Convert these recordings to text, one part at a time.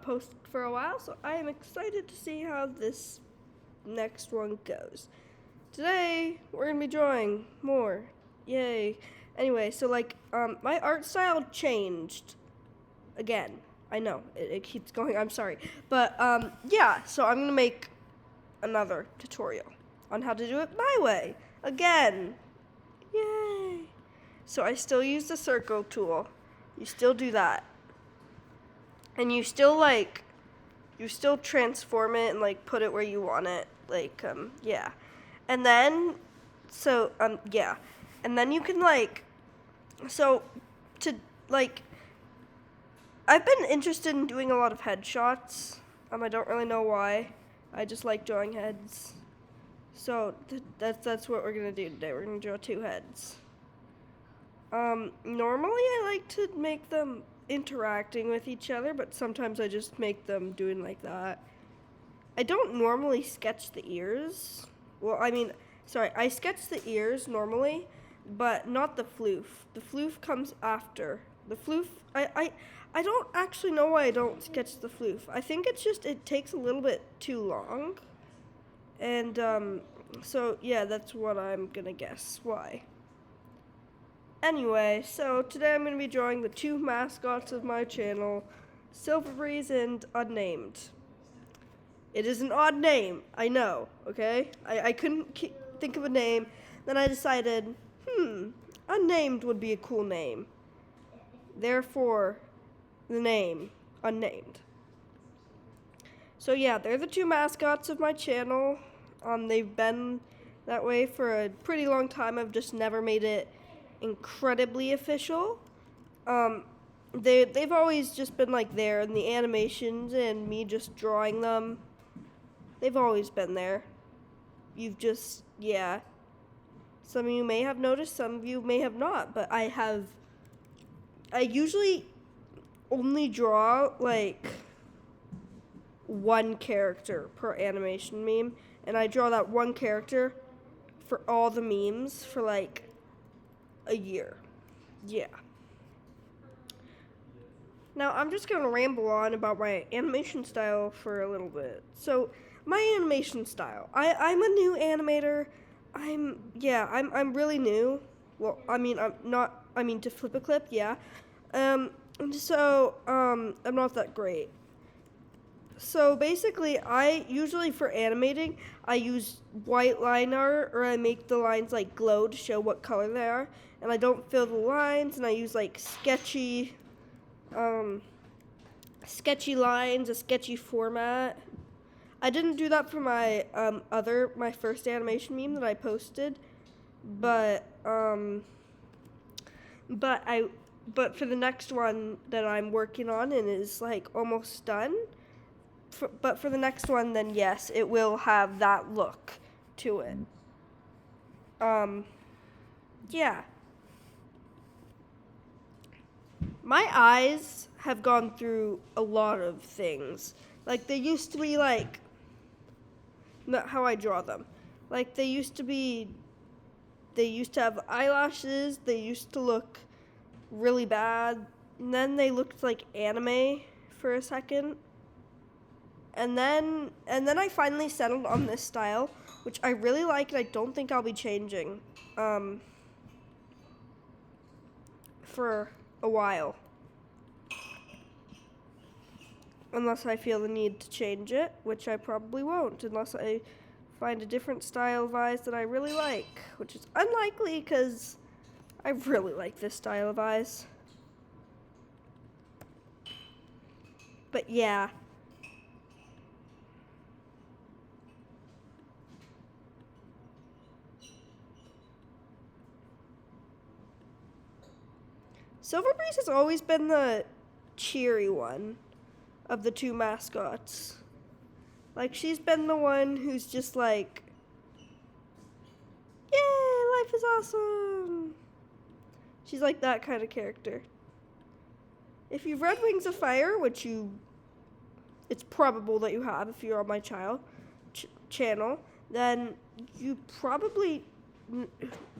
Post for a while, so I am excited to see how this next one goes. Today, we're gonna be drawing more. Yay. Anyway, so my art style changed again. I know, it keeps going, I'm sorry. But, yeah, so I'm gonna make another tutorial on how to do it my way. Again. Yay. So I still use the circle tool. You still do that. And you still transform it and put it where you want it. Yeah. And then, yeah. And then you can I've been interested in doing a lot of headshots. I don't really know why. I just like drawing heads. So that's what we're gonna do today. We're gonna draw 2 heads. Normally I like to make them interacting with each other, but sometimes I just make them doing like that. I don't normally sketch the ears. Well, I sketch the ears normally, but not the floof. The floof comes after. The floof, I don't actually know why I don't sketch the floof. I think it's just, it takes a little bit too long. And, so yeah, that's what I'm gonna guess why. Anyway, so today I'm going to be drawing the 2 mascots of my channel, Silverbreeze and Unnamed. It is an odd name, I know, okay? I couldn't think of a name. Then I decided, Unnamed would be a cool name. Therefore, the name, Unnamed. So yeah, they're the 2 mascots of my channel. They've been that way for a pretty long time. I've just never made it incredibly official. They've always just been there in the animations and me just drawing them. They've always been there. Yeah. Some of you may have noticed, some of you may have not, but I usually only draw 1 character per animation meme, and I draw that 1 character for all the memes for a year. Yeah. Now, I'm just going to ramble on about my animation style for a little bit. So, my animation style. I'm a new animator. I'm really new. Well, I'm to flip a clip, yeah. I'm not that great. So basically, I usually for animating, I use white line art, or I make the lines glow to show what color they are, and I don't fill the lines, and I use sketchy lines, a sketchy format. I didn't do that for my my first animation meme that I posted, but for the next one that I'm working on and is almost done. But for the next one, then yes, it will have that look to it. Yeah. My eyes have gone through a lot of things. They used to be not how I draw them. They used to have eyelashes, they used to look really bad, and then they looked like anime for a second. And then I finally settled on this style, which I really like, and I don't think I'll be changing for a while. Unless I feel the need to change it, which I probably won't, unless I find a different style of eyes that I really like, which is unlikely because I really like this style of eyes. But yeah. Silverbreeze has always been the cheery one of the 2 mascots. She's been the one who's just yay, life is awesome. She's that kind of character. If you've read Wings of Fire, which it's probable that you have if you're on my channel, then you probably,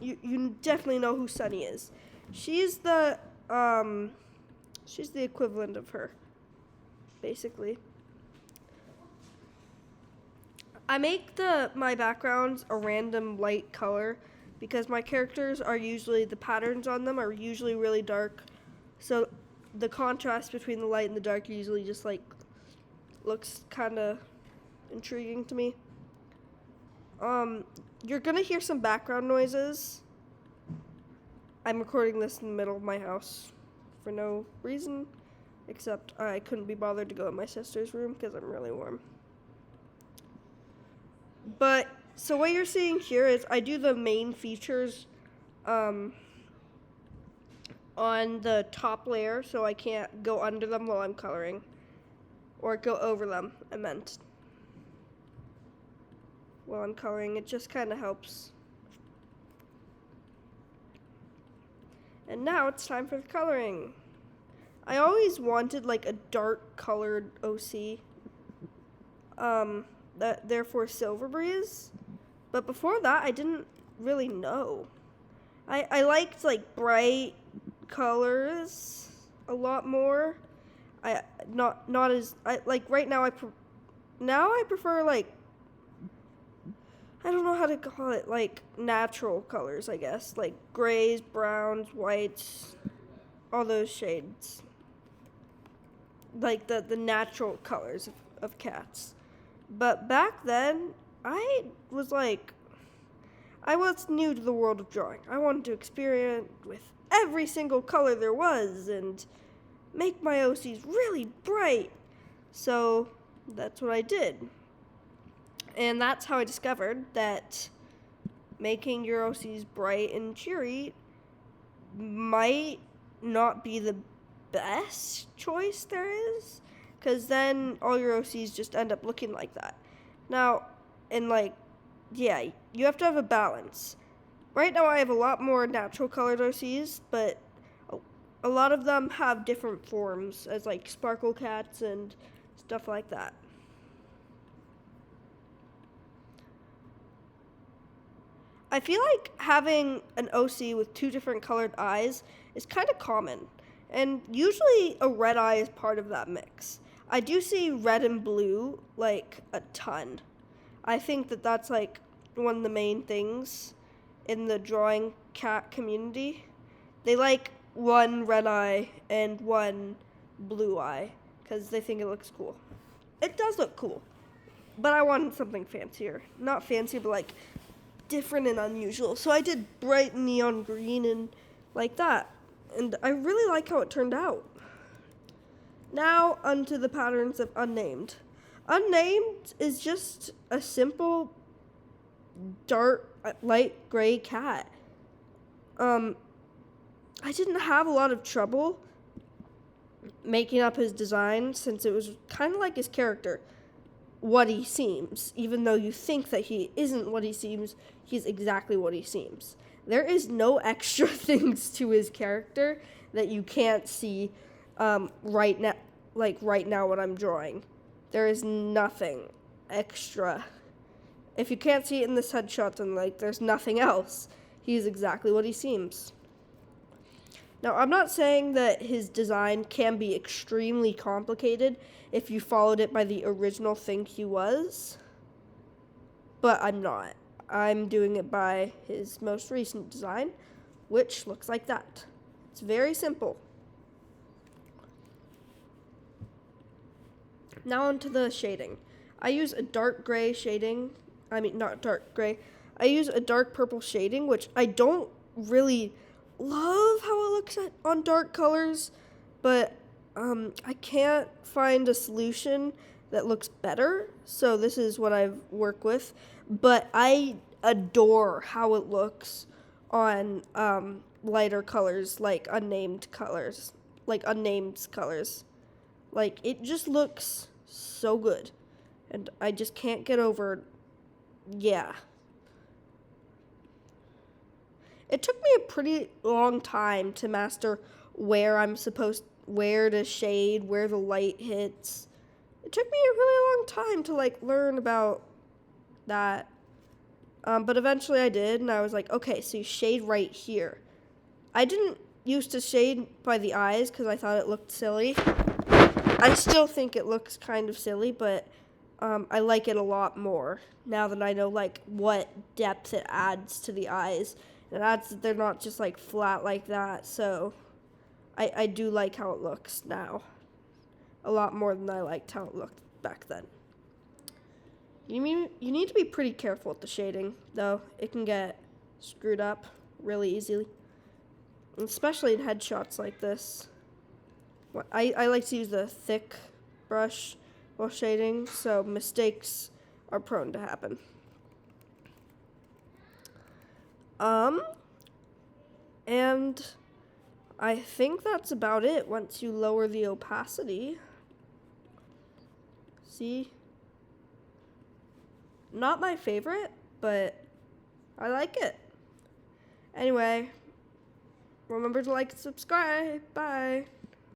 you definitely know who Sunny is. She's the equivalent of her. basically. I make my backgrounds a random light color because my characters are usually, the patterns on them are usually really dark. So the contrast between the light and the dark usually just like looks kind of intriguing to me. You're gonna hear some background noises. I'm recording this in the middle of my house for no reason, except I couldn't be bothered to go in my sister's room because I'm really warm. But, so what you're seeing here is I do the main features on the top layer, so I can't go under them while I'm coloring. Or go over them, I meant. While I'm coloring, it just kind of helps. And now it's time for the coloring. I always wanted like a dark colored OC. Therefore Silver Breeze. But before that, I didn't really know. I liked like bright colors a lot more. Not as like right now I prefer like, I don't know how to call it, like natural colors, I guess, like grays, browns, whites, all those shades. Like the natural colors of cats. But back then, I was new to the world of drawing. I wanted to experiment with every single color there was and make my OCs really bright. So that's what I did. And that's how I discovered that making your OCs bright and cheery might not be the best choice there is, because then all your OCs just end up looking like that. Now, and like, yeah, you have to have a balance. Right now I have a lot more natural colored OCs, but a lot of them have different forms as like sparkle cats and stuff like that. I feel like having an OC with two different colored eyes is kind of common, and usually a red eye is part of that mix. I do see red and blue like a ton. I think that that's like one of the main things in the drawing cat community. They like one red eye and one blue eye because they think it looks cool. It does look cool, but I wanted something fancier. Not fancy, but like different and unusual. So I did bright neon green and like that. And I really like how it turned out. Now onto the patterns of Unnamed. Unnamed is just a simple dark light gray cat. I didn't have a lot of trouble making up his design since it was kind of like his character, what he seems. Even though you think that he isn't what he seems, he's exactly what he seems. There is no extra things to his character that you can't see right now what I'm drawing. There is nothing extra. If you can't see it in this headshot, then like there's nothing else. He's exactly what he seems. Now, I'm not saying that his design can be extremely complicated if you followed it by the original thing he was, but I'm not. I'm doing it by his most recent design, which looks like that. It's very simple. Now onto the shading. I use a dark gray shading. Not dark gray. I use a dark purple shading, which I don't really love how it looks on dark colors, but I can't find a solution that looks better, so this is what I've worked with. But I adore how it looks on lighter colors, like unnamed colors. Like, it just looks so good, and I just can't get over, yeah. It took me a pretty long time to master where to shade, where the light hits. It took me a really long time to like learn about that. But eventually I did, and I was like, okay, so you shade right here. I didn't used to shade by the eyes because I thought it looked silly. I still think it looks kind of silly, but I like it a lot more now that I know like what depth it adds to the eyes. It adds that they're not just like flat like that. So I do like how it looks now a lot more than I liked how it looked back then. You need to be pretty careful with the shading though. It can get screwed up really easily, especially in headshots like this. I like to use a thick brush while shading, so mistakes are prone to happen. And I think that's about it once you lower the opacity. See? Not my favorite, but I like it. Anyway, remember to like and subscribe. Bye.